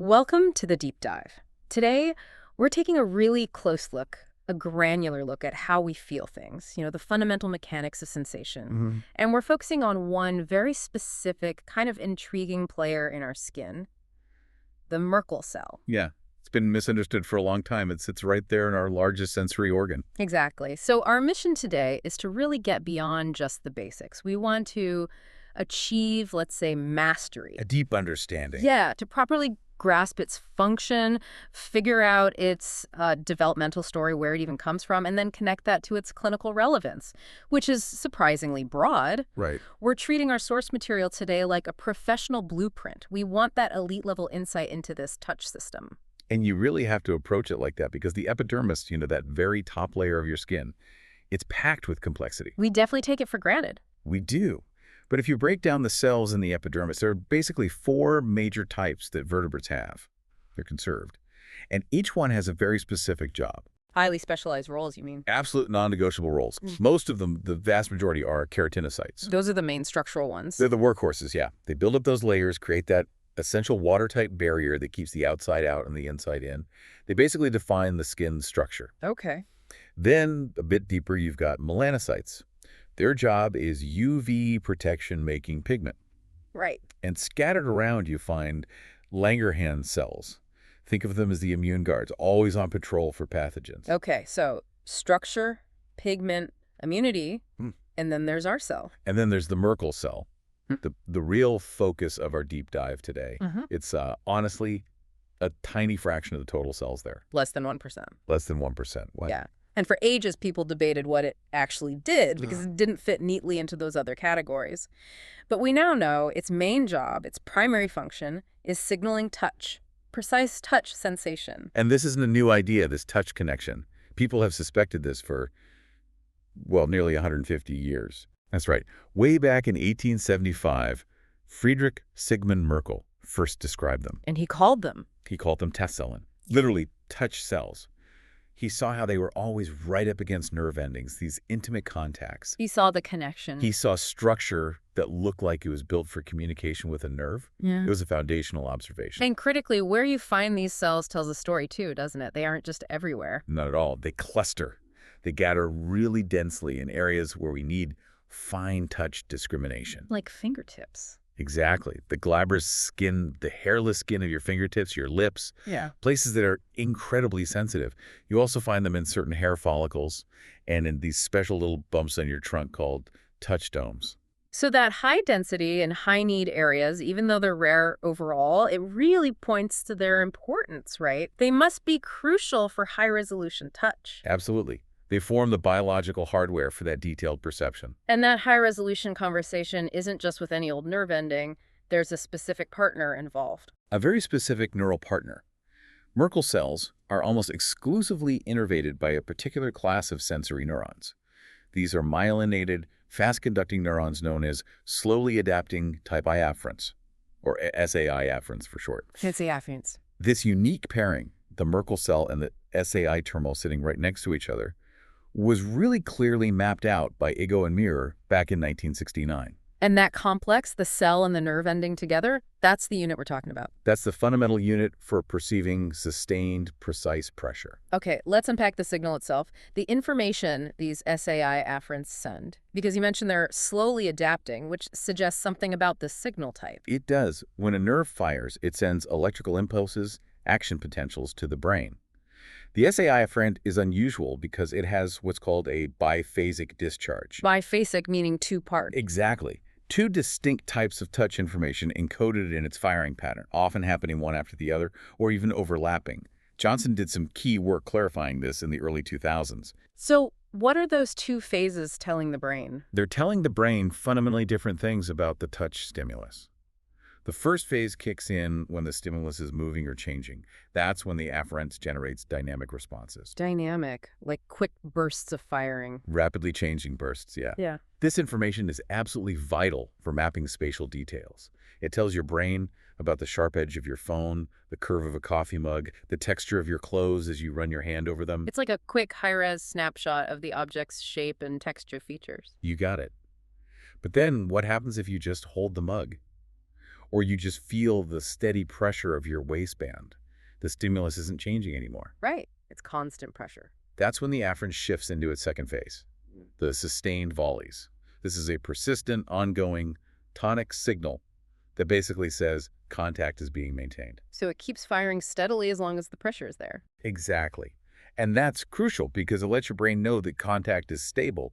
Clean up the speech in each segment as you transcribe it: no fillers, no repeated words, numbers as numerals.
Welcome to the deep dive. Today, we're taking a really close look, a granular look at how we feel things, the fundamental mechanics of sensation. And we're focusing on one very specific, kind of intriguing player in our skin, the Merkel cell. Yeah, it's been misunderstood for a long time. It sits right there in our largest sensory organ. Exactly. So our mission today is to really get beyond just the basics. We want to achieve, let's say, mastery. A deep understanding. Yeah, to properly grasp its function, figure out its developmental story, where it even comes from, and then connect that to its clinical relevance, which is surprisingly broad. Right. We're treating our source material today like a professional blueprint. We want that elite-level insight into this touch system. And you really have to approach it like that because the epidermis, that very top layer of your skin, it's packed with complexity. We definitely take it for granted. We do. But if you break down the cells in the epidermis, there are basically four major types that vertebrates have. They're conserved. And each one has a very specific job. Highly specialized roles, you mean? Absolute non-negotiable roles. Most of them, the vast majority, are keratinocytes. Those are the main structural ones. They're the workhorses, yeah. They build up those layers, create that essential watertight barrier that keeps the outside out and the inside in. They basically define the skin's structure. Okay. Then, a bit deeper, you've got melanocytes. Their job is UV protection-making pigment. Right. And scattered around, you find Langerhans cells. Think of them as the immune guards, always on patrol for pathogens. Okay, so structure, pigment, immunity, and then there's our cell. And then there's the Merkel cell, the real focus of our deep dive today. It's honestly a tiny fraction of the total cells there. Less than 1%. Less than 1%. What? Yeah. And for ages, people debated what it actually did because it didn't fit neatly into those other categories. But we now know its main job, its primary function, is signaling touch, precise touch sensation. And this isn't a new idea, this touch connection. People have suspected this for, well, nearly 150 years. That's right. Way back in 1875, Friedrich Sigmund Merkel first described them. And he called them? He called them Testzellen, literally touch cells. He saw how they were always right up against nerve endings, these intimate contacts. He saw the connection. He saw structure that looked like it was built for communication with a nerve. Yeah. It was a foundational observation. And critically, where you find these cells tells a story too, doesn't it? They aren't just everywhere. Not at all. They cluster. They gather really densely in areas where we need fine touch discrimination. Like fingertips. Exactly. The glabrous skin, the hairless skin of your fingertips, your lips. Yeah. Places that are incredibly sensitive. You also find them in certain hair follicles and in these special little bumps on your trunk called touch domes. So that high density and high need areas, even though they're rare overall, it really points to their importance, right? They must be crucial for high resolution touch. Absolutely. They form the biological hardware for that detailed perception. And that high-resolution conversation isn't just with any old nerve ending. There's a specific partner involved. A very specific neural partner. Merkel cells are almost exclusively innervated by a particular class of sensory neurons. These are myelinated, fast-conducting neurons known as slowly adapting type I afferents, or SAI afferents for short. Fancy afferents. This unique pairing, the Merkel cell and the SAI terminal sitting right next to each other, was really clearly mapped out by Igo and Muir back in 1969. And that complex, the cell and the nerve ending together, that's the unit we're talking about. That's the fundamental unit for perceiving sustained, precise pressure. Okay, let's unpack the signal itself. The information these SAI afferents send, because you mentioned they're slowly adapting, which suggests something about the signal type. It does. When a nerve fires, it sends electrical impulses, action potentials to the brain. The SAI afferent is unusual because it has what's called a biphasic discharge. Biphasic meaning two-part. Exactly. Two distinct types of touch information encoded in its firing pattern, often happening one after the other, or even overlapping. Johnson did some key work clarifying this in the early 2000s. So what are those two phases telling the brain? They're telling the brain fundamentally different things about the touch stimulus. The first phase kicks in when the stimulus is moving or changing. That's when the afferent generates dynamic responses. Dynamic, like quick bursts of firing. Rapidly changing bursts, yeah. Yeah. This information is absolutely vital for mapping spatial details. It tells your brain about the sharp edge of your phone, the curve of a coffee mug, the texture of your clothes as you run your hand over them. It's like a quick high-res snapshot of the object's shape and texture features. You got it. But then what happens if you just hold the mug? or you just feel the steady pressure of your waistband. The stimulus isn't changing anymore. Right. It's constant pressure. That's when the afferent shifts into its second phase, the sustained volleys. This is a persistent, ongoing, tonic signal that basically says contact is being maintained. So it keeps firing steadily as long as the pressure is there. Exactly. And that's crucial because it lets your brain know that contact is stable,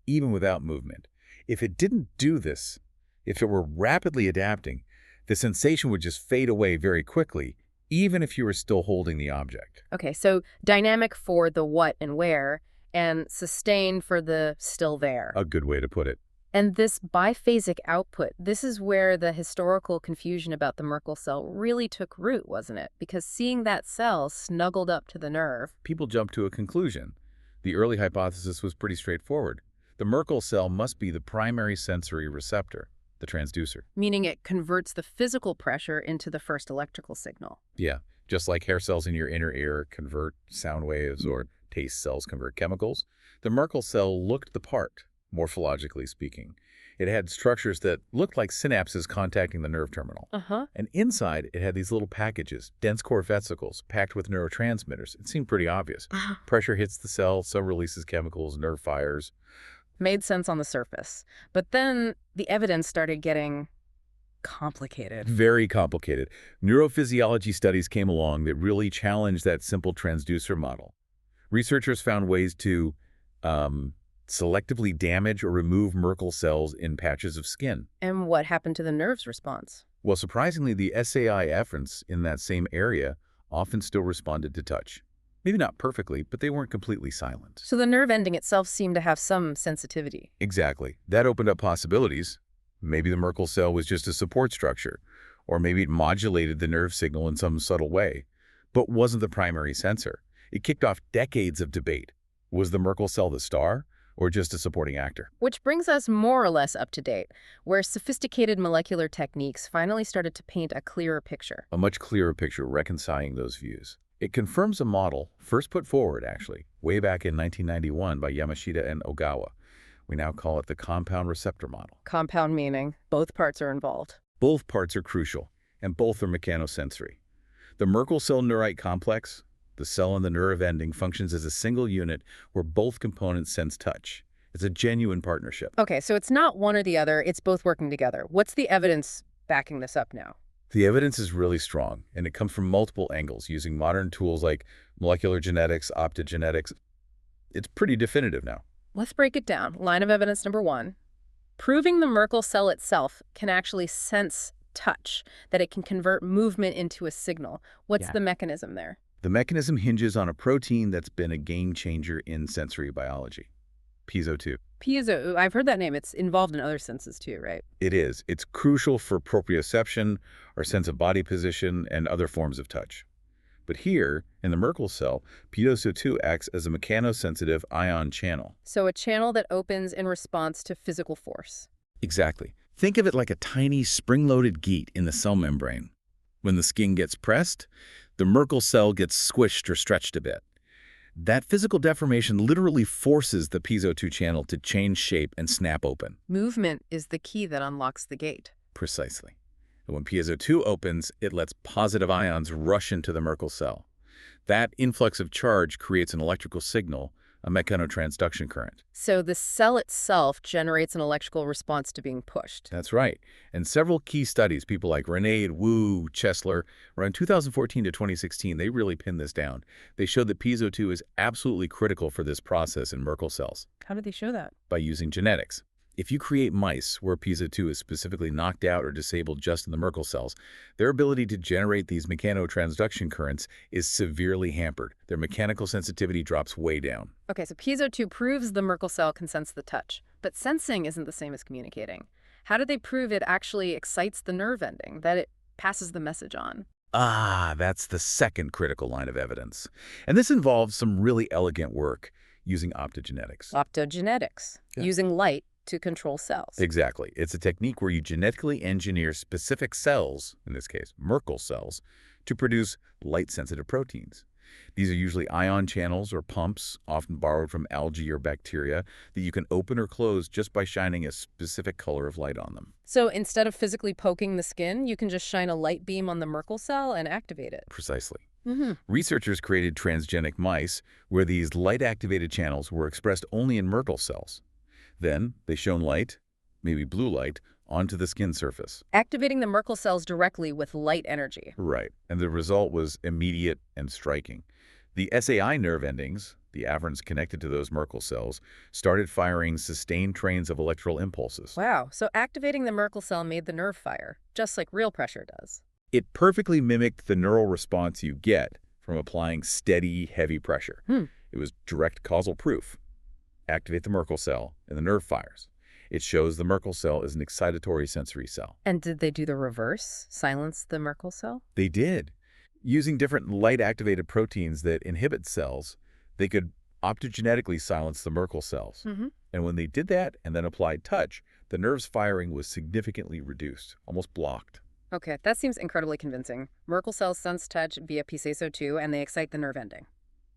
even without movement. If it didn't do this, if it were rapidly adapting, the sensation would just fade away very quickly, even if you were still holding the object. Okay, so dynamic for the what and where, and sustained for the still there. A good way to put it. And this biphasic output, this is where the historical confusion about the Merkel cell really took root, wasn't it? Because seeing that cell snuggled up to the nerve. People jumped to a conclusion. The early hypothesis was pretty straightforward. The Merkel cell must be the primary sensory receptor, the transducer. Meaning it converts the physical pressure into the first electrical signal. Yeah, just like hair cells in your inner ear convert sound waves or taste cells convert chemicals, the Merkel cell looked the part, morphologically speaking. It had structures that looked like synapses contacting the nerve terminal. And inside, it had these little packages, dense core vesicles, packed with neurotransmitters. It seemed pretty obvious. Pressure hits the cell, cell releases chemicals, nerve fires. Made sense on the surface. But then the evidence started getting complicated. Very complicated. Neurophysiology studies came along that really challenged that simple transducer model. Researchers found ways to selectively damage or remove Merkel cells in patches of skin. And what happened to the nerve's response? Well, surprisingly, the SAI efferents in that same area often still responded to touch. Maybe not perfectly, but they weren't completely silent. So the nerve ending itself seemed to have some sensitivity. Exactly. That opened up possibilities. Maybe the Merkel cell was just a support structure, or maybe it modulated the nerve signal in some subtle way, but wasn't the primary sensor. It kicked off decades of debate. Was the Merkel cell the star, or just a supporting actor? Which brings us more or less up to date, where sophisticated molecular techniques finally started to paint a clearer picture. A much clearer picture reconciling those views. It confirms a model, first put forward, actually, way back in 1991 by Yamashita and Ogawa. We now call it the compound receptor model. Compound meaning both parts are involved. Both parts are crucial, and both are mechanosensory. The Merkel cell neurite complex, the cell in the nerve ending, functions as a single unit where both components sense touch. It's a genuine partnership. Okay, so it's not one or the other, it's both working together. What's the evidence backing this up now? The evidence is really strong, and it comes from multiple angles using modern tools like molecular genetics, optogenetics. It's pretty definitive now. Let's break it down. Line of evidence number 1. Proving the Merkel cell itself can actually sense touch, that it can convert movement into a signal. What's the mechanism there? The mechanism hinges on a protein that's been a game changer in sensory biology, piezo-2. Piezo, I've heard that name. It's involved in other senses too, right? It is. It's crucial for proprioception, our sense of body position, and other forms of touch. But here, in the Merkel cell, piezo-2 acts as a mechanosensitive ion channel. So a channel that opens in response to physical force. Exactly. Think of it like a tiny spring-loaded geat in the cell membrane. When the skin gets pressed, the Merkel cell gets squished or stretched a bit. That physical deformation literally forces the piezo-2 channel to change shape and snap open. Movement is the key that unlocks the gate. Precisely. And when piezo-2 opens, it lets positive ions rush into the Merkel cell. That influx of charge creates an electrical signal, a mechanotransduction current. So the cell itself generates an electrical response to being pushed. That's right. And several key studies, people like Rene, Wu, Chesler, around 2014 to 2016, they really pinned this down. They showed that piezo-2 is absolutely critical for this process in Merkel cells. How did they show that? By using genetics. If you create mice where piezo-2 is specifically knocked out or disabled just in the Merkel cells, their ability to generate these mechanotransduction currents is severely hampered. Their mechanical sensitivity drops way down. Okay, so piezo-2 proves the Merkel cell can sense the touch, but sensing isn't the same as communicating. How do they prove it actually excites the nerve ending, that it passes the message on? That's the second critical line of evidence. And this involves some really elegant work using optogenetics. Optogenetics, using light to control cells. Exactly. It's a technique where you genetically engineer specific cells, in this case Merkel cells, to produce light-sensitive proteins. These are usually ion channels or pumps, often borrowed from algae or bacteria, that you can open or close just by shining a specific color of light on them. So instead of physically poking the skin, you can just shine a light beam on the Merkel cell and activate it. Precisely. Mm-hmm. Researchers created transgenic mice where these light-activated channels were expressed only in Merkel cells. Then they shone light, maybe blue light, onto the skin surface. Activating the Merkel cells directly with light energy. Right, and the result was immediate and striking. The SAI nerve endings, the afferents connected to those Merkel cells, started firing sustained trains of electrical impulses. Wow, so activating the Merkel cell made the nerve fire, just like real pressure does. It perfectly mimicked the neural response you get from applying steady, heavy pressure. It was direct causal proof. Activate the Merkel cell, and the nerve fires. It shows the Merkel cell is an excitatory sensory cell. And did they do the reverse, silence the Merkel cell? They did. Using different light-activated proteins that inhibit cells, they could optogenetically silence the Merkel cells. And when they did that and then applied touch, the nerve's firing was significantly reduced, almost blocked. Okay, that seems incredibly convincing. Merkel cells sense touch via pSaso2 and they excite the nerve ending.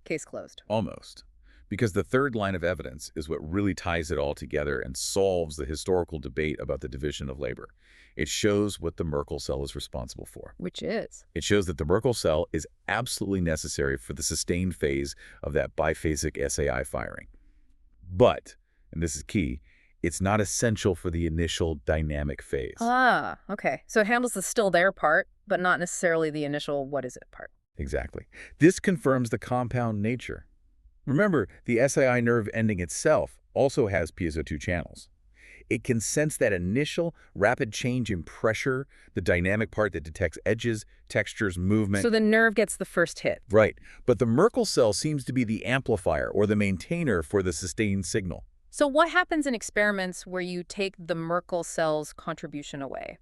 Case closed. Almost. Because the third line of evidence is what really ties it all together and solves the historical debate about the division of labor. It shows what the Merkel cell is responsible for. Which is? It shows that the Merkel cell is absolutely necessary for the sustained phase of that biphasic SAI firing. But, and this is key, it's not essential for the initial dynamic phase. Ah, okay. So it handles the still there part, but not necessarily the initial what is it part. Exactly. This confirms the compound nature. Remember, the SAI nerve ending itself also has piezo2 channels. It can sense that initial rapid change in pressure, the dynamic part that detects edges, textures, movement. So the nerve gets the first hit. Right. But the Merkel cell seems to be the amplifier or the maintainer for the sustained signal. So what happens in experiments where you take the Merkel cell's contribution away?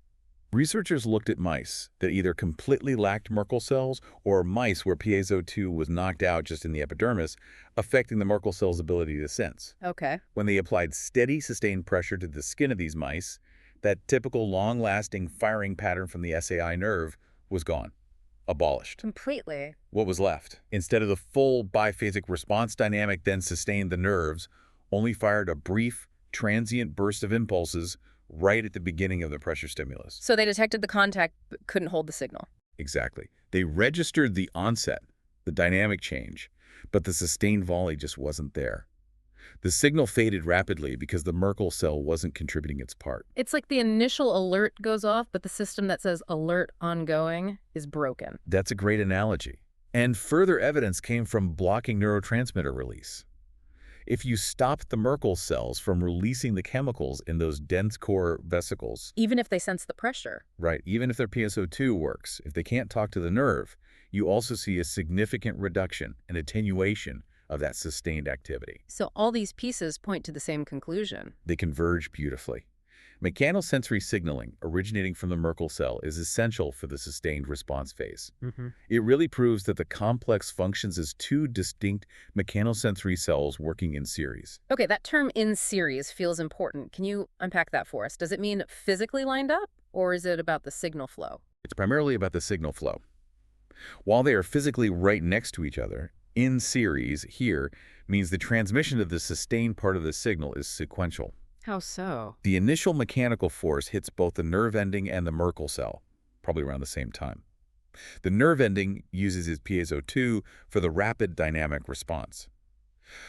Researchers looked at mice that either completely lacked Merkel cells or mice where piezo2 was knocked out just in the epidermis, affecting the Merkel cell's ability to sense. Okay. When they applied steady, sustained pressure to the skin of these mice, that typical long-lasting firing pattern from the SAI nerve was gone, abolished. Completely. What was left? Instead of the full biphasic response dynamic then sustained the nerves, only fired a brief, transient burst of impulses right at the beginning of the pressure stimulus. So they detected the contact but couldn't hold the signal. Exactly. They registered the onset, the dynamic change, but the sustained volley just wasn't there. The signal faded rapidly because the Merkel cell wasn't contributing its part. It's like the initial alert goes off, but the system that says alert ongoing is broken. That's a great analogy. And further evidence came from blocking neurotransmitter release. If you stop the Merkel cells from releasing the chemicals in those dense core vesicles, Even if they sense the pressure. right, even if their pSO2 works, if they can't talk to the nerve, you also see a significant reduction and attenuation of that sustained activity. So all these pieces point to the same conclusion. They converge beautifully. Mechanosensory signaling originating from the Merkel cell is essential for the sustained response phase. It really proves that the complex functions as two distinct mechanosensory cells working in series. Okay, that term in series feels important. Can you unpack that for us? Does it mean physically lined up, or is it about the signal flow? It's primarily about the signal flow. While they are physically right next to each other, in series here means the transmission of the sustained part of the signal is sequential. How so? The initial mechanical force hits both the nerve ending and the Merkel cell, probably around the same time. The nerve ending uses its piezo2 for the rapid dynamic response.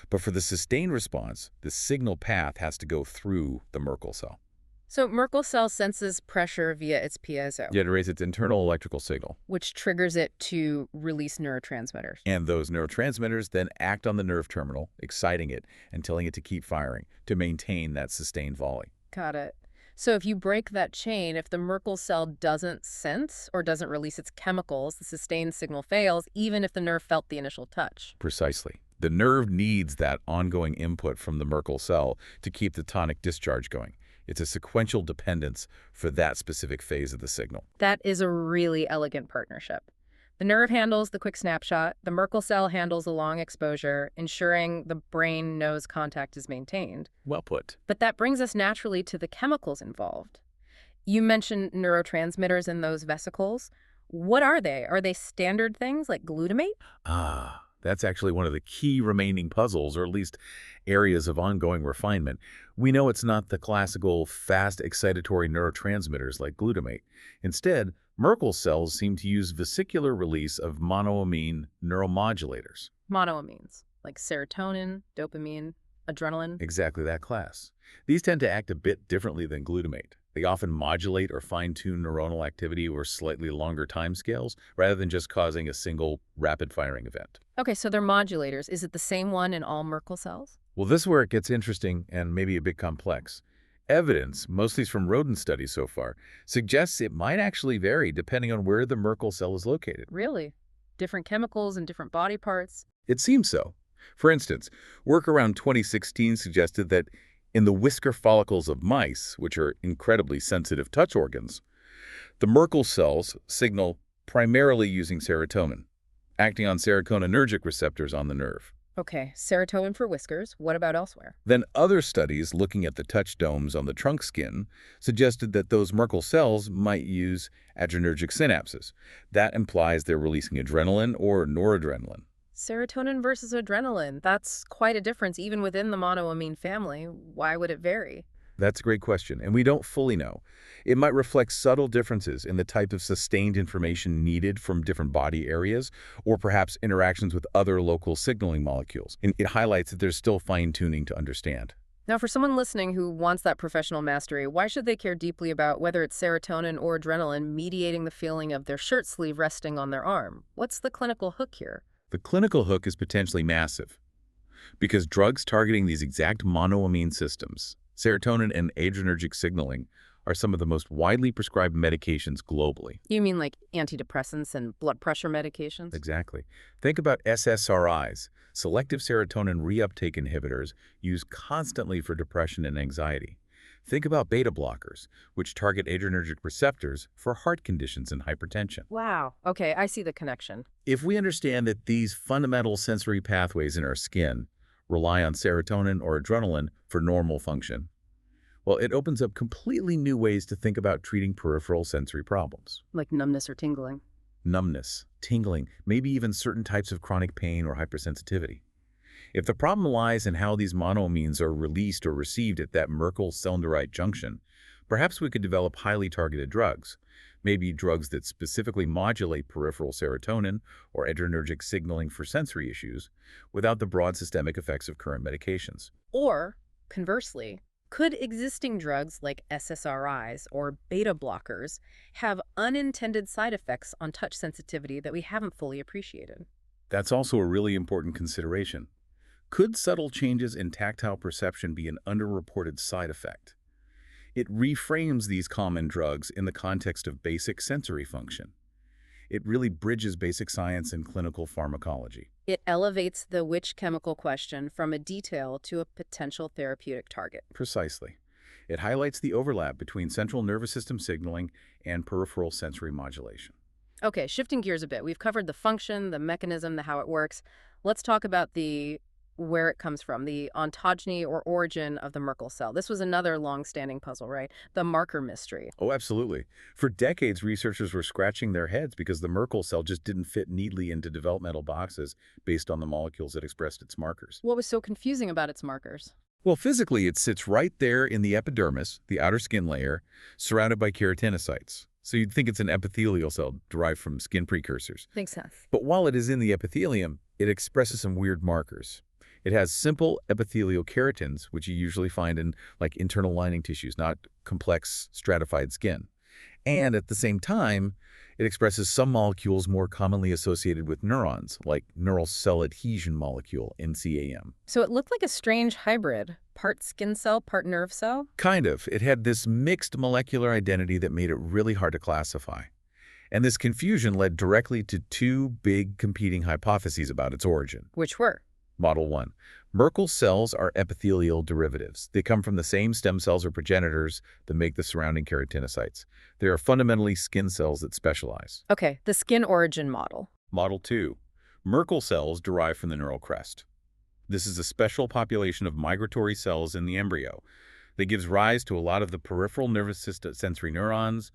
But for the sustained response, the signal path has to go through the Merkel cell. So Merkel cell senses pressure via its piezo, Yet it raises its internal electrical signal. which triggers it to release neurotransmitters. And those neurotransmitters then act on the nerve terminal, exciting it and telling it to keep firing to maintain that sustained volley. Got it. So if you break that chain, if the Merkel cell doesn't sense or doesn't release its chemicals, the sustained signal fails, even if the nerve felt the initial touch. Precisely. The nerve needs that ongoing input from the Merkel cell to keep the tonic discharge going. It's a sequential dependence for that specific phase of the signal. That is a really elegant partnership. The nerve handles the quick snapshot, the Merkel cell handles the long exposure, ensuring the brain knows contact is maintained. Well put. But that brings us naturally to the chemicals involved. You mentioned neurotransmitters in those vesicles. What are they? Are they standard things like glutamate? That's actually one of the key remaining puzzles, or at least areas of ongoing refinement. We know it's not the classical fast excitatory neurotransmitters like glutamate. Instead, Merkel cells seem to use vesicular release of monoamine neuromodulators. Monoamines, like serotonin, dopamine, adrenaline. Exactly that class. These tend to act a bit differently than glutamate. They often modulate or fine-tune neuronal activity over slightly longer timescales, rather than just causing a single rapid-firing event. Okay, so they're modulators. Is it the same one in all Merkel cells? Well, this is where it gets interesting and maybe a bit complex. Evidence, mostly from rodent studies so far, suggests it might actually vary depending on where the Merkel cell is located. Really? Different chemicals and different body parts? It seems so. For instance, work around 2016 suggested that in the whisker follicles of mice, which are incredibly sensitive touch organs, the Merkel cells signal primarily using serotonin, acting on serotonergic receptors on the nerve. Okay, serotonin for whiskers. What about elsewhere? Then other studies looking at the touch domes on the trunk skin suggested that those Merkel cells might use adrenergic synapses. That implies they're releasing adrenaline or noradrenaline. Serotonin versus adrenaline. That's quite a difference even within the monoamine family. Why would it vary? That's a great question, and we don't fully know. It might reflect subtle differences in the type of sustained information needed from different body areas, or perhaps interactions with other local signaling molecules. And it highlights that there's still fine-tuning to understand. Now, for someone listening who wants that professional mastery, why should they care deeply about whether it's serotonin or adrenaline mediating the feeling of their shirt sleeve resting on their arm? What's the clinical hook here? The clinical hook is potentially massive, because drugs targeting these exact monoamine systems, serotonin and adrenergic signaling, are some of the most widely prescribed medications globally. You mean like antidepressants and blood pressure medications? Exactly. Think about SSRIs, selective serotonin reuptake inhibitors used constantly for depression and anxiety. Think about beta blockers, which target adrenergic receptors for heart conditions and hypertension. Wow. Okay, I see the connection. If we understand that these fundamental sensory pathways in our skin rely on serotonin or adrenaline for normal function, well, it opens up completely new ways to think about treating peripheral sensory problems. Like numbness or tingling. Numbness, tingling, maybe even certain types of chronic pain or hypersensitivity. If the problem lies in how these monoamines are released or received at that Merkel-Selnerite junction, perhaps we could develop highly targeted drugs, maybe drugs that specifically modulate peripheral serotonin or adrenergic signaling for sensory issues, without the broad systemic effects of current medications. Or, conversely, could existing drugs like SSRIs or beta blockers have unintended side effects on touch sensitivity that we haven't fully appreciated? That's also a really important consideration. Could subtle changes in tactile perception be an underreported side effect? It reframes these common drugs in the context of basic sensory function. It really bridges basic science and clinical pharmacology. It elevates the which chemical question from a detail to a potential therapeutic target. Precisely. It highlights the overlap between central nervous system signaling and peripheral sensory modulation. Okay, shifting gears a bit. We've covered the function, the mechanism, the how it works. Let's talk about the where it comes from, the ontogeny or origin of the Merkel cell. This was another long-standing puzzle, right? The marker mystery. Oh, absolutely. For decades, researchers were scratching their heads because the Merkel cell just didn't fit neatly into developmental boxes based on the molecules that expressed its markers. What was so confusing about its markers? Well, physically, it sits right there in the epidermis, the outer skin layer, surrounded by keratinocytes. So you'd think it's an epithelial cell derived from skin precursors. Makes sense. But while it is in the epithelium, it expresses some weird markers. It has simple epithelial keratins, which you usually find in internal lining tissues, not complex stratified skin. And at the same time, it expresses some molecules more commonly associated with neurons, like neural cell adhesion molecule, NCAM. So it looked like a strange hybrid, part skin cell, part nerve cell? Kind of. It had this mixed molecular identity that made it really hard to classify. And this confusion led directly to two big competing hypotheses about its origin. Which were? Model 1. Merkel cells are epithelial derivatives. They come from the same stem cells or progenitors that make the surrounding keratinocytes. They are fundamentally skin cells that specialize. Okay, the skin origin model. Model 2. Merkel cells derive from the neural crest. This is a special population of migratory cells in the embryo that gives rise to a lot of the peripheral nervous system sensory neurons,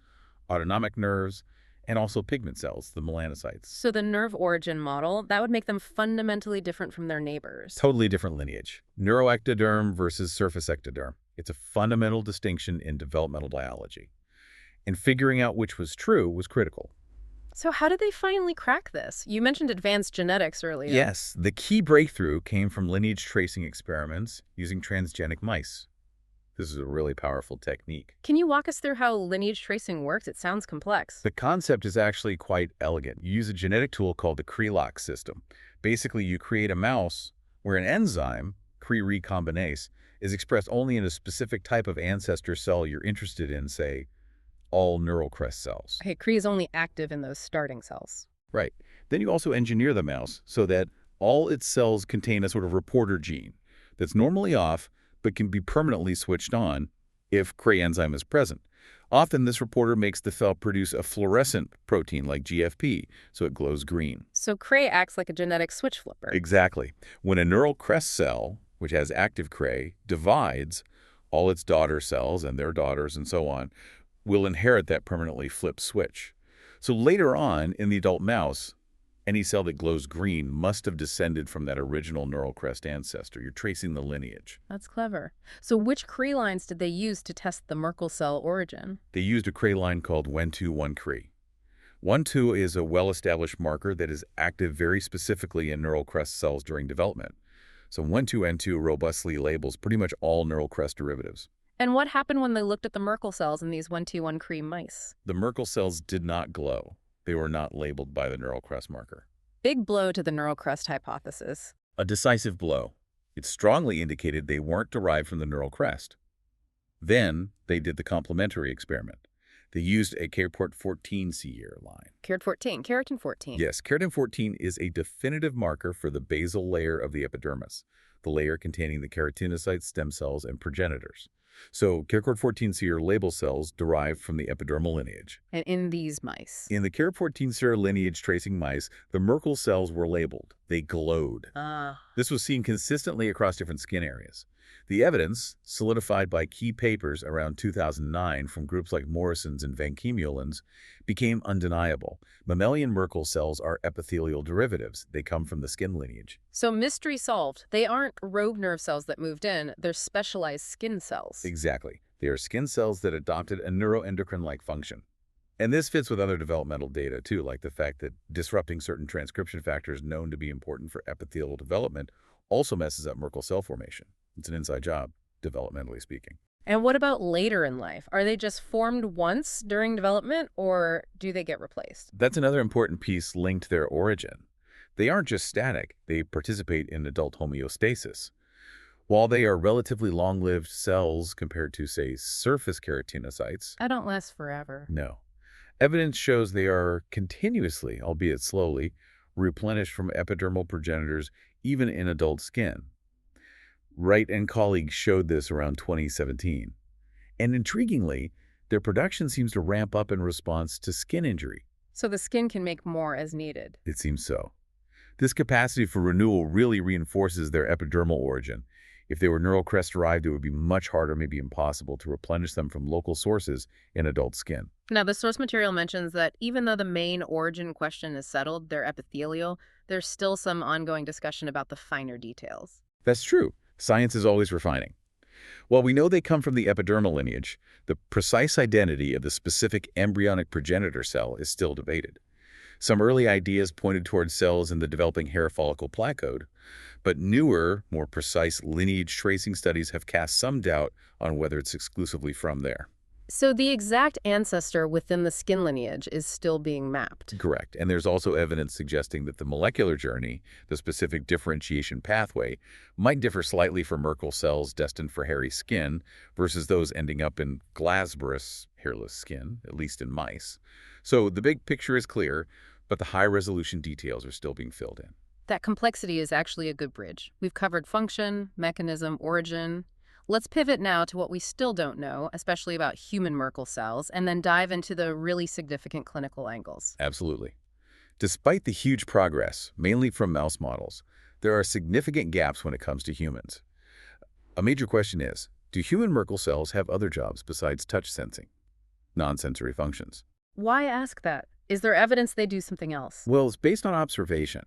autonomic nerves, and also pigment cells, the melanocytes. So the nerve origin model, that would make them fundamentally different from their neighbors. Totally different lineage. Neuroectoderm versus surface ectoderm. It's a fundamental distinction in developmental biology. And figuring out which was true was critical. So how did they finally crack this? You mentioned advanced genetics earlier. Yes, the key breakthrough came from lineage tracing experiments using transgenic mice. This is a really powerful technique. Can you walk us through how lineage tracing works? It sounds complex. The concept is actually quite elegant. You use a genetic tool called the Cre-Lox system. Basically, you create a mouse where an enzyme, Cre-recombinase, is expressed only in a specific type of ancestor cell you're interested in, say, all neural crest cells. Okay, Cre is only active in those starting cells. Right. Then you also engineer the mouse so that all its cells contain a sort of reporter gene that's normally off but can be permanently switched on if Cre enzyme is present. Often this reporter makes the cell produce a fluorescent protein like GFP, so it glows green. So Cre acts like a genetic switch flipper. Exactly. When a neural crest cell, which has active Cre, divides, all its daughter cells and their daughters and so on will inherit that permanently flipped switch. So later on in the adult mouse, any cell that glows green must have descended from that original neural crest ancestor. You're tracing the lineage. That's clever. So which Cre lines did they use to test the Merkel cell origin? They used a Cre line called 1-2-1-Cre. 1-2 is a well-established marker that is active very specifically in neural crest cells during development. So 1-2-N2 robustly labels pretty much all neural crest derivatives. And what happened when they looked at the Merkel cells in these 1-2-1-Cre mice? The Merkel cells did not glow. They were not labeled by the neural crest marker. Big blow to the neural crest hypothesis. A decisive blow. It strongly indicated they weren't derived from the neural crest. Then they did the complementary experiment. They used a keratin-14 line. Keratin 14. Yes, keratin 14 is a definitive marker for the basal layer of the epidermis, the layer containing the keratinocytes, stem cells, and progenitors. So keratin 14 label cells derived from the epidermal lineage. And in these mice? In the keratin 14 lineage tracing mice, the Merkel cells were labeled. They glowed. This was seen consistently across different skin areas. The evidence, solidified by key papers around 2009 from groups like Morrison's and Van Kemeulens, became undeniable. Mammalian Merkel cells are epithelial derivatives. They come from the skin lineage. So mystery solved. They aren't rogue nerve cells that moved in. They're specialized skin cells. Exactly. They are skin cells that adopted a neuroendocrine-like function. And this fits with other developmental data, too, like the fact that disrupting certain transcription factors known to be important for epithelial development also messes up Merkel cell formation. It's an inside job, developmentally speaking. And what about later in life? Are they just formed once during development, or do they get replaced? That's another important piece linked to their origin. They aren't just static. They participate in adult homeostasis. While they are relatively long-lived cells compared to, say, surface keratinocytes, I don't last forever. no. Evidence shows they are continuously, albeit slowly, replenished from epidermal progenitors even in adult skin. Wright and colleagues showed this around 2017. And intriguingly, their production seems to ramp up in response to skin injury. So the skin can make more as needed. It seems so. This capacity for renewal really reinforces their epidermal origin. If they were neural crest derived, it would be much harder, maybe impossible, to replenish them from local sources in adult skin. Now, the source material mentions that even though the main origin question is settled, they're epithelial, there's still some ongoing discussion about the finer details. That's true. Science is always refining. While we know they come from the epidermal lineage, the precise identity of the specific embryonic progenitor cell is still debated. Some early ideas pointed towards cells in the developing hair follicle placode, but newer, more precise lineage tracing studies have cast some doubt on whether it's exclusively from there. So the exact ancestor within the skin lineage is still being mapped. Correct. And there's also evidence suggesting that the molecular journey, the specific differentiation pathway, might differ slightly for Merkel cells destined for hairy skin versus those ending up in glabrous, hairless skin, at least in mice. So the big picture is clear, but the high-resolution details are still being filled in. That complexity is actually a good bridge. We've covered function, mechanism, origin. Let's pivot now to what we still don't know, especially about human Merkel cells, and then dive into the really significant clinical angles. Absolutely. Despite the huge progress, mainly from mouse models, there are significant gaps when it comes to humans. A major question is, do human Merkel cells have other jobs besides touch sensing, non-sensory functions? Why ask that? Is there evidence they do something else? Well, it's based on observation.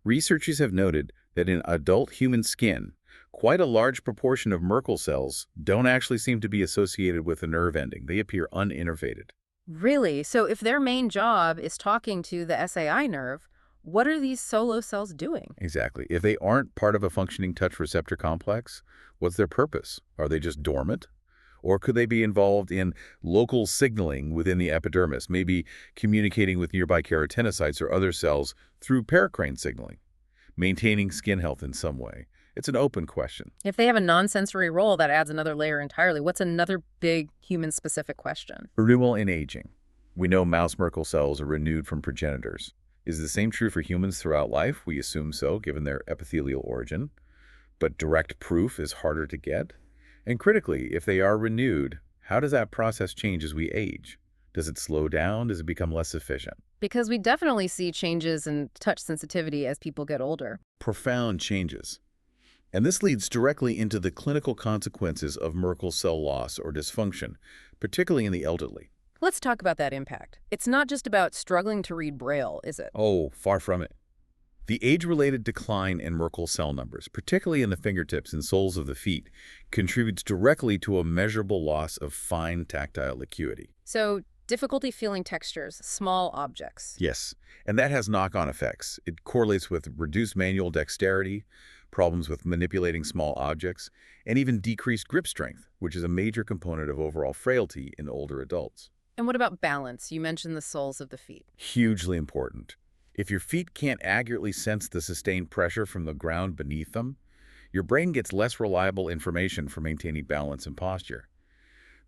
Researchers have noted that in adult human skin, quite a large proportion of Merkel cells don't actually seem to be associated with a nerve ending. They appear uninnervated. Really? So if their main job is talking to the SAI nerve, what are these solo cells doing? Exactly. If they aren't part of a functioning touch receptor complex, what's their purpose? Are they just dormant? Or could they be involved in local signaling within the epidermis, maybe communicating with nearby keratinocytes or other cells through paracrine signaling, maintaining skin health in some way? It's an open question. If they have a non-sensory role, that adds another layer entirely. What's another big human-specific question? Renewal in aging. We know mouse Merkel cells are renewed from progenitors. Is the same true for humans throughout life? We assume so, given their epithelial origin. But direct proof is harder to get. And critically, if they are renewed, how does that process change as we age? Does it slow down? Does it become less efficient? Because we definitely see changes in touch sensitivity as people get older. Profound changes. And this leads directly into the clinical consequences of Merkel cell loss or dysfunction, particularly in the elderly. Let's talk about that impact. It's not just about struggling to read Braille, is it? Oh, far from it. The age-related decline in Merkel cell numbers, particularly in the fingertips and soles of the feet, contributes directly to a measurable loss of fine tactile acuity. So, difficulty feeling textures, small objects. Yes, and that has knock-on effects. It correlates with reduced manual dexterity, problems with manipulating small objects, and even decreased grip strength, which is a major component of overall frailty in older adults. And what about balance? You mentioned the soles of the feet. Hugely important. If your feet can't accurately sense the sustained pressure from the ground beneath them, your brain gets less reliable information for maintaining balance and posture.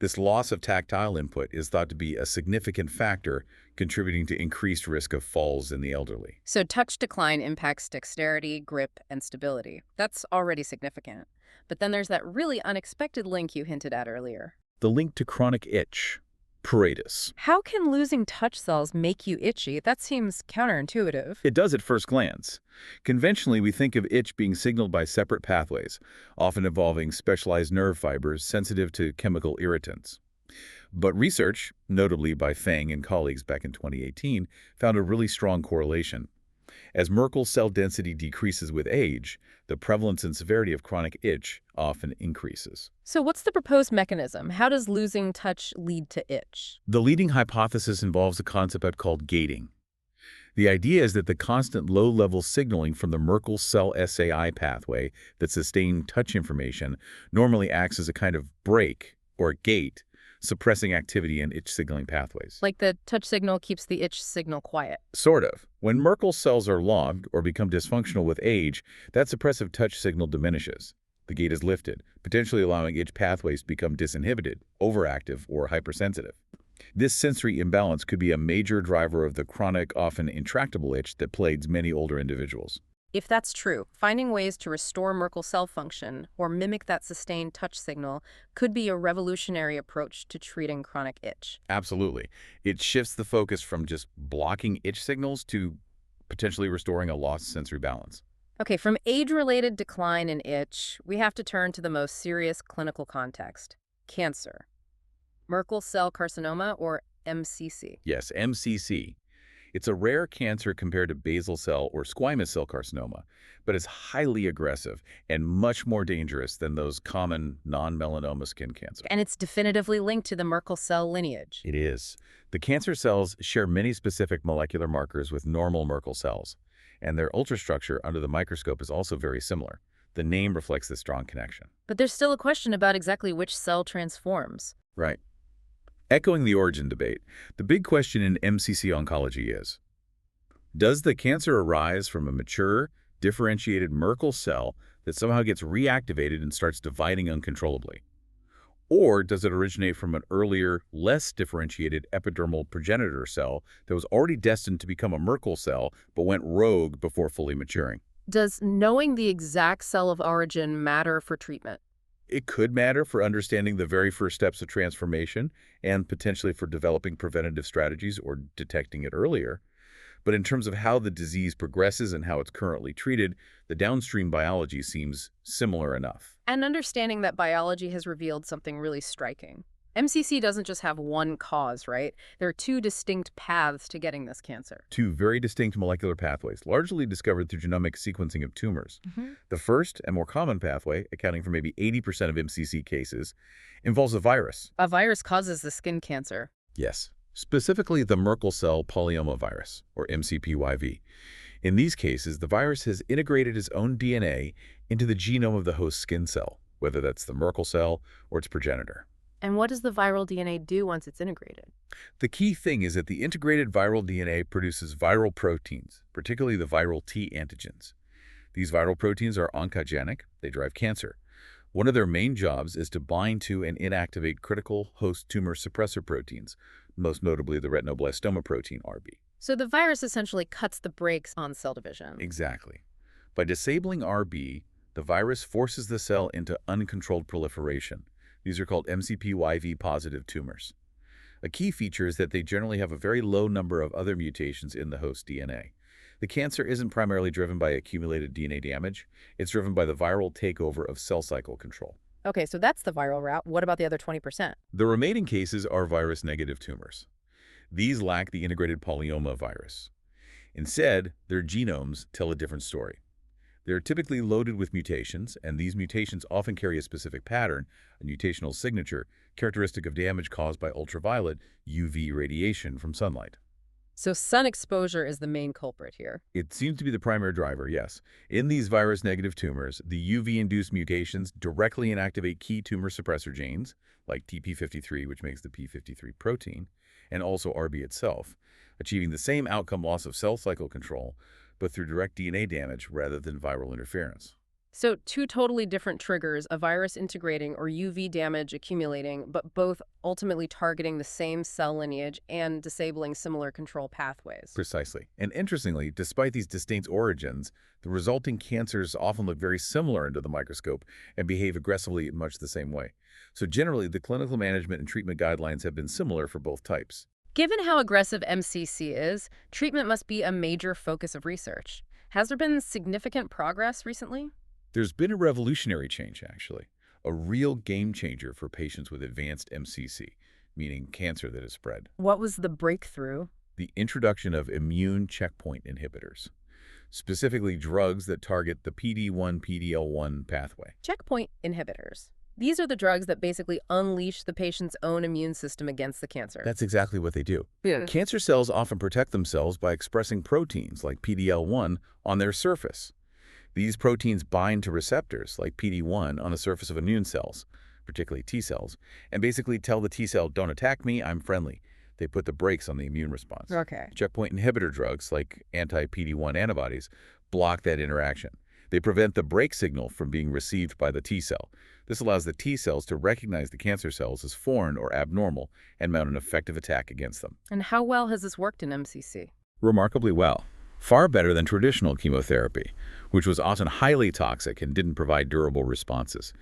This loss of tactile input is thought to be a significant factor contributing to increased risk of falls in the elderly. So touch decline impacts dexterity, grip, and stability. That's already significant. But then there's that really unexpected link you hinted at earlier. The link to chronic itch, pruritus. How can losing touch cells make you itchy? That seems counterintuitive. It does at first glance. Conventionally, we think of itch being signaled by separate pathways, often involving specialized nerve fibers sensitive to chemical irritants. But research, notably by Feng and colleagues back in 2018, found a really strong correlation. As Merkel cell density decreases with age, the prevalence and severity of chronic itch often increases. So what's the proposed mechanism? How does losing touch lead to itch? The leading hypothesis involves a concept called gating. The idea is that the constant low-level signaling from the Merkel cell SAI pathway that sustains touch information normally acts as a kind of brake or gate, suppressing activity in itch signaling pathways. Like the touch signal keeps the itch signal quiet. Sort of. When Merkel cells are logged or become dysfunctional with age, that suppressive touch signal diminishes. The gate is lifted, potentially allowing itch pathways to become disinhibited, overactive, or hypersensitive. This sensory imbalance could be a major driver of the chronic, often intractable itch that plagues many older individuals. If that's true, finding ways to restore Merkel cell function or mimic that sustained touch signal could be a revolutionary approach to treating chronic itch. Absolutely. It shifts the focus from just blocking itch signals to potentially restoring a lost sensory balance. Okay, from age-related decline in itch, we have to turn to the most serious clinical context, cancer. Merkel cell carcinoma, or MCC. Yes, MCC. It's a rare cancer compared to basal cell or squamous cell carcinoma, but it's highly aggressive and much more dangerous than those common non-melanoma skin cancers. And it's definitively linked to the Merkel cell lineage. It is. The cancer cells share many specific molecular markers with normal Merkel cells, and their ultrastructure under the microscope is also very similar. The name reflects this strong connection. But there's still a question about exactly which cell transforms. Right. Echoing the origin debate, the big question in MCC oncology is, does the cancer arise from a mature, differentiated Merkel cell that somehow gets reactivated and starts dividing uncontrollably? Or does it originate from an earlier, less differentiated epidermal progenitor cell that was already destined to become a Merkel cell but went rogue before fully maturing? Does knowing the exact cell of origin matter for treatment? It could matter for understanding the very first steps of transformation and potentially for developing preventative strategies or detecting it earlier. But in terms of how the disease progresses and how it's currently treated, the downstream biology seems similar enough. And understanding that biology has revealed something really striking. MCC doesn't just have one cause, right? There are two distinct paths to getting this cancer. Two very distinct molecular pathways, largely discovered through genomic sequencing of tumors. The first and more common pathway, accounting for maybe 80% of MCC cases, involves a virus. A virus causes the skin cancer. Yes, specifically the Merkel cell polyomavirus, or MCPYV. In these cases, the virus has integrated its own DNA into the genome of the host skin cell, whether that's the Merkel cell or its progenitor. And what does the viral DNA do once it's integrated? The key thing is that the integrated viral DNA produces viral proteins, particularly the viral T antigens. These viral proteins are oncogenic. They drive cancer. One of their main jobs is to bind to and inactivate critical host tumor suppressor proteins, most notably the retinoblastoma protein, RB. So the virus essentially cuts the brakes on cell division. Exactly. By disabling RB, the virus forces the cell into uncontrolled proliferation. These are called MCPYV-positive tumors. A key feature is that they generally have a very low number of other mutations in the host DNA. The cancer isn't primarily driven by accumulated DNA damage. It's driven by the viral takeover of cell cycle control. Okay, so that's the viral route. What about the other 20%? The remaining cases are virus-negative tumors. These lack the integrated polyomavirus. Instead, their genomes tell a different story. They're typically loaded with mutations, and these mutations often carry a specific pattern, a mutational signature, characteristic of damage caused by ultraviolet UV radiation from sunlight. So sun exposure is the main culprit here. It seems to be the primary driver, yes. In these virus-negative tumors, the UV-induced mutations directly inactivate key tumor suppressor genes, like TP53, which makes the P53 protein, and also RB itself, achieving the same outcome, loss of cell cycle control, but through direct DNA damage rather than viral interference. So two totally different triggers, a virus integrating or UV damage accumulating, but both ultimately targeting the same cell lineage and disabling similar control pathways. Precisely. And interestingly, despite these distinct origins, the resulting cancers often look very similar under the microscope and behave aggressively in much the same way. So generally, the clinical management and treatment guidelines have been similar for both types. Given how aggressive MCC is, treatment must be a major focus of research. Has there been significant progress recently? There's been a revolutionary change, actually. A real game changer for patients with advanced MCC, meaning cancer that has spread. What was the breakthrough? The introduction of immune checkpoint inhibitors, specifically drugs that target the PD-1/PD-L1 pathway. Checkpoint inhibitors. These are the drugs that basically unleash the patient's own immune system against the cancer. That's exactly what they do. Yeah. Cancer cells often protect themselves by expressing proteins like PD-L1 on their surface. These proteins bind to receptors like PD-1 on the surface of immune cells, particularly T cells, and basically tell the T cell, don't attack me, I'm friendly. They put the brakes on the immune response. Okay. Checkpoint inhibitor drugs like anti-PD-1 antibodies block that interaction. They prevent the brake signal from being received by the T cell. This allows the T cells to recognize the cancer cells as foreign or abnormal and mount an effective attack against them. And how well has this worked in MCC? Remarkably well. Far better than traditional chemotherapy, which was often highly toxic and didn't provide durable responses.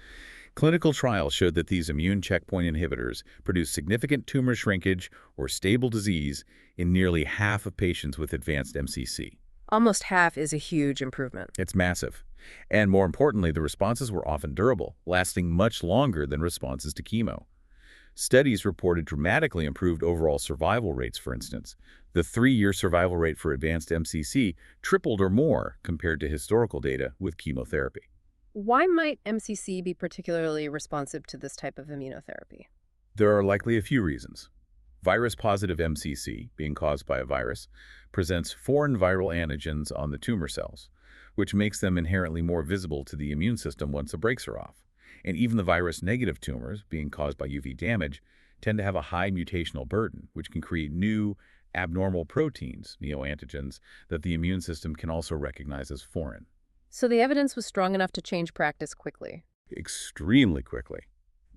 Clinical trials showed that these immune checkpoint inhibitors produce significant tumor shrinkage or stable disease in nearly half of patients with advanced MCC. Almost half is a huge improvement. It's massive. And more importantly, the responses were often durable, lasting much longer than responses to chemo. Studies reported dramatically improved overall survival rates, for instance. The 3-year survival rate for advanced MCC tripled or more compared to historical data with chemotherapy. Why might MCC be particularly responsive to this type of immunotherapy? There are likely a few reasons. Virus-positive MCC, being caused by a virus, presents foreign viral antigens on the tumor cells, which makes them inherently more visible to the immune system once the brakes are off. And even the virus-negative tumors, being caused by UV damage, tend to have a high mutational burden, which can create new, abnormal proteins, neoantigens, that the immune system can also recognize as foreign. So the evidence was strong enough to change practice quickly. Extremely quickly.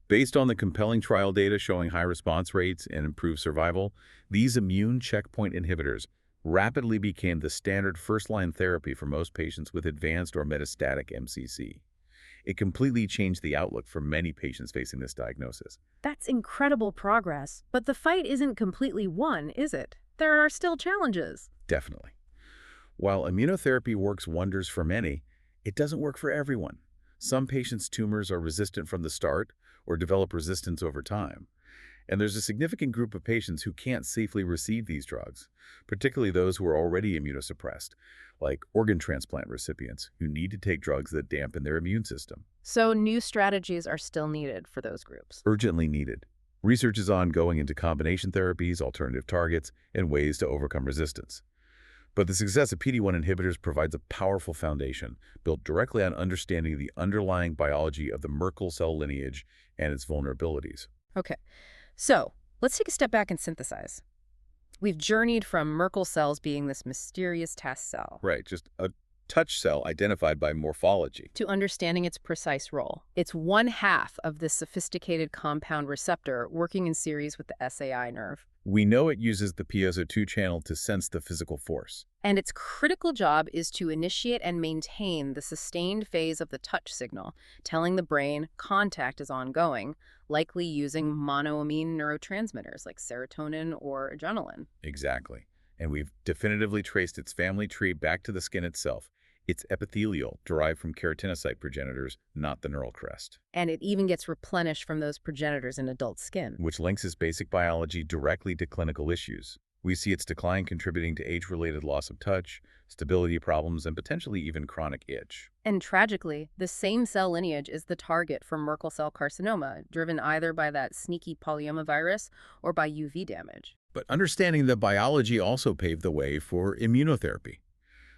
Based on the compelling trial data showing high response rates and improved survival, these immune checkpoint inhibitors rapidly became the standard first-line therapy for most patients with advanced or metastatic MCC. It completely changed the outlook for many patients facing this diagnosis. That's incredible progress. But the fight isn't completely won, is it? There are still challenges. Definitely. While immunotherapy works wonders for many, it doesn't work for everyone. Some patients' tumors are resistant from the start or develop resistance over time. And there's a significant group of patients who can't safely receive these drugs, particularly those who are already immunosuppressed, like organ transplant recipients who need to take drugs that dampen their immune system. So new strategies are still needed for those groups. Urgently needed. Research is ongoing into combination therapies, alternative targets, and ways to overcome resistance. But the success of PD-1 inhibitors provides a powerful foundation built directly on understanding the underlying biology of the Merkel cell lineage and its vulnerabilities. Okay, so let's take a step back and synthesize. We've journeyed from Merkel cells being this mysterious task cell Right, just a touch cell identified by morphology. to understanding its precise role. It's one half of this sophisticated compound receptor working in series with the SAI nerve. We know it uses the piezo2 channel to sense the physical force. And its critical job is to initiate and maintain the sustained phase of the touch signal, telling the brain contact is ongoing, likely using monoamine neurotransmitters like serotonin or adrenaline. Exactly. And we've definitively traced its family tree back to the skin itself. It's epithelial, derived from keratinocyte progenitors, not the neural crest. And it even gets replenished from those progenitors in adult skin. Which links its basic biology directly to clinical issues. We see its decline contributing to age-related loss of touch, stability problems, and potentially even chronic itch. And tragically, the same cell lineage is the target for Merkel cell carcinoma, driven either by that sneaky polyomavirus or by UV damage. But understanding the biology also paved the way for immunotherapy.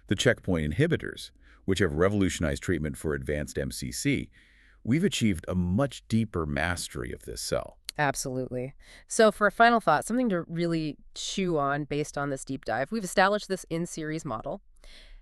The checkpoint inhibitors, which have revolutionized treatment for advanced MCC, we've achieved a much deeper mastery of this cell. Absolutely. So for a final thought, something to really chew on based on this deep dive, we've established this in-series model.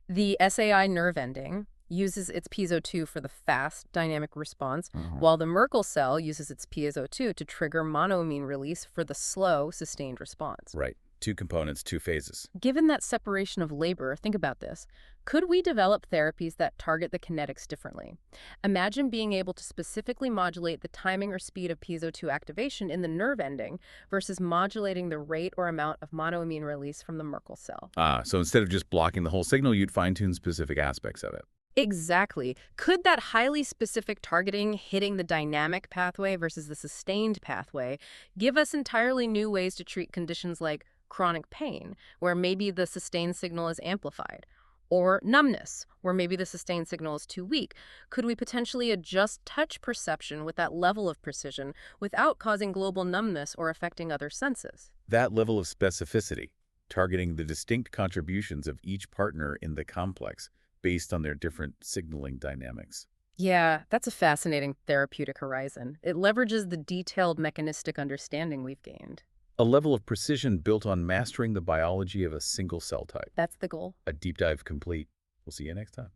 The SAI nerve ending uses its piezo2 for the fast dynamic response, while the Merkel cell uses its piezo2 to trigger monoamine release for the slow, sustained response. Right. Two components, two phases. Given that separation of labor, think about this. Could we develop therapies that target the kinetics differently? Imagine being able to specifically modulate the timing or speed of piezo2 activation in the nerve ending versus modulating the rate or amount of monoamine release from the Merkel cell. So instead of just blocking the whole signal, you'd fine-tune specific aspects of it. Exactly. Could that highly specific targeting hitting the dynamic pathway versus the sustained pathway give us entirely new ways to treat conditions like chronic pain, where maybe the sustained signal is amplified, or numbness, where maybe the sustained signal is too weak? Could we potentially adjust touch perception with that level of precision without causing global numbness or affecting other senses? That level of specificity, targeting the distinct contributions of each partner in the complex based on their different signaling dynamics. Yeah, that's a fascinating therapeutic horizon. It leverages the detailed mechanistic understanding we've gained. A level of precision built on mastering the biology of a single cell type. That's the goal. A deep dive complete. We'll see you next time.